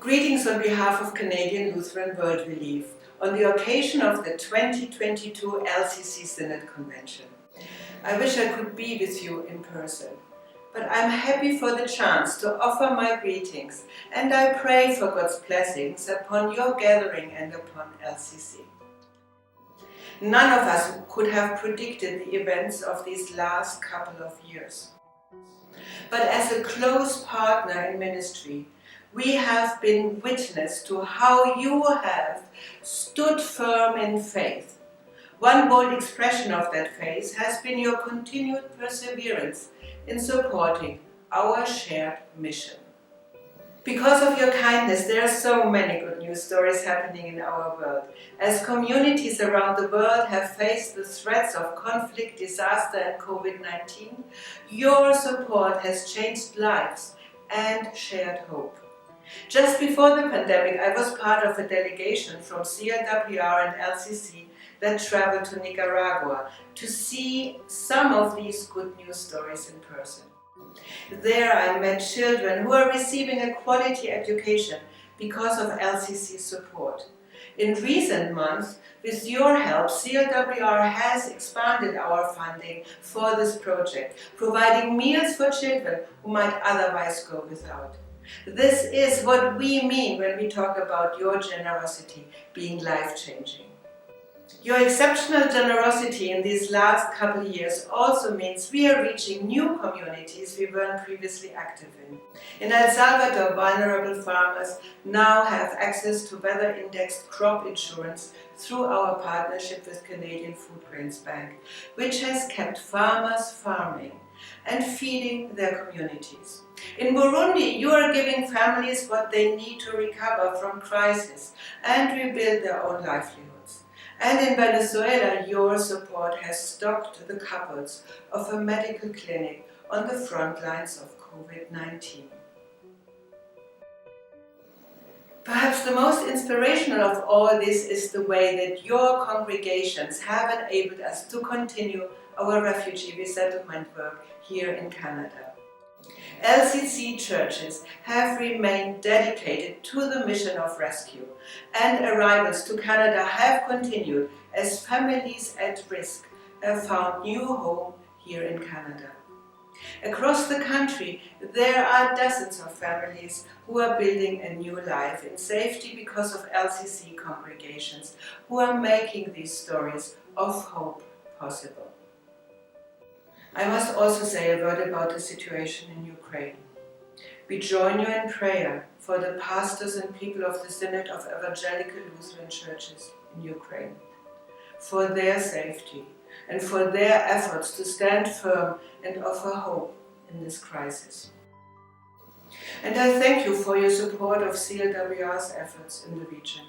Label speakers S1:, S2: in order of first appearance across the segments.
S1: Greetings on behalf of Canadian Lutheran World Relief on the occasion of the 2022 LCC Synod Convention. I wish I could be with you in person, but I'm happy for the chance to offer my greetings, and I pray for God's blessings upon your gathering and upon LCC. None of us could have predicted the events of these last couple of years. But as a close partner in ministry, we have been witness to how you have stood firm in faith. One bold expression of that faith has been your continued perseverance in supporting our shared mission. Because of your kindness, there are so many good news stories happening in our world. As communities around the world have faced the threats of conflict, disaster and COVID-19, your support has changed lives and shared hope. Just before the pandemic, I was part of a delegation from CLWR and LCC that traveled to Nicaragua to see some of these good news stories in person. There I met children who are receiving a quality education because of LCC support. In recent months, with your help, CLWR has expanded our funding for this project, providing meals for children who might otherwise go without. This is what we mean when we talk about your generosity being life-changing. Your exceptional generosity in these last couple of years also means we are reaching new communities we weren't previously active in. In El Salvador, vulnerable farmers now have access to weather-indexed crop insurance through our partnership with Canadian Food Grains Bank, which has kept farmers farming and feeding their communities. In Burundi, you are giving families what they need to recover from crisis and rebuild their own livelihoods. And in Venezuela, your support has stocked the cupboards of a medical clinic on the front lines of COVID-19. Perhaps the most inspirational of all this is the way that your congregations have enabled us to continue our refugee resettlement work here in Canada. LCC churches have remained dedicated to the mission of rescue, and arrivals to Canada have continued as families at risk have found new home here in Canada. Across the country, there are dozens of families who are building a new life in safety because of LCC congregations who are making these stories of hope possible. I must also say a word about the situation in Ukraine. We join you in prayer for the pastors and people of the Synod of Evangelical Lutheran Churches in Ukraine, for their safety and for their efforts to stand firm and offer hope in this crisis. And I thank you for your support of CLWR's efforts in the region.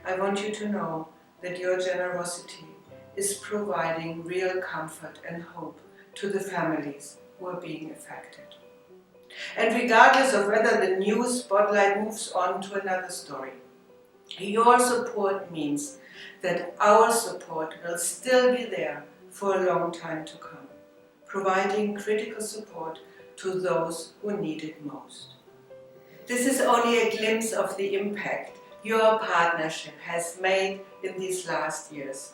S1: I want you to know that your generosity is providing real comfort and hope to the families who are being affected. And regardless of whether the news spotlight moves on to another story, your support means that our support will still be there for a long time to come, providing critical support to those who need it most. This is only a glimpse of the impact your partnership has made in these last years.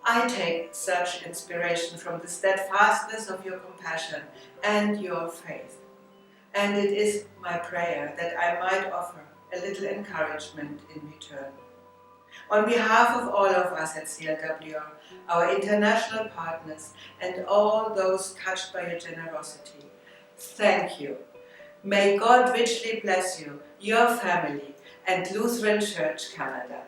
S1: I take such inspiration from the steadfastness of your compassion and your faith. And it is my prayer that I might offer a little encouragement in return. On behalf of all of us at CLWR, our international partners, and all those touched by your generosity, thank you. May God richly bless you, your family, and Lutheran Church Canada.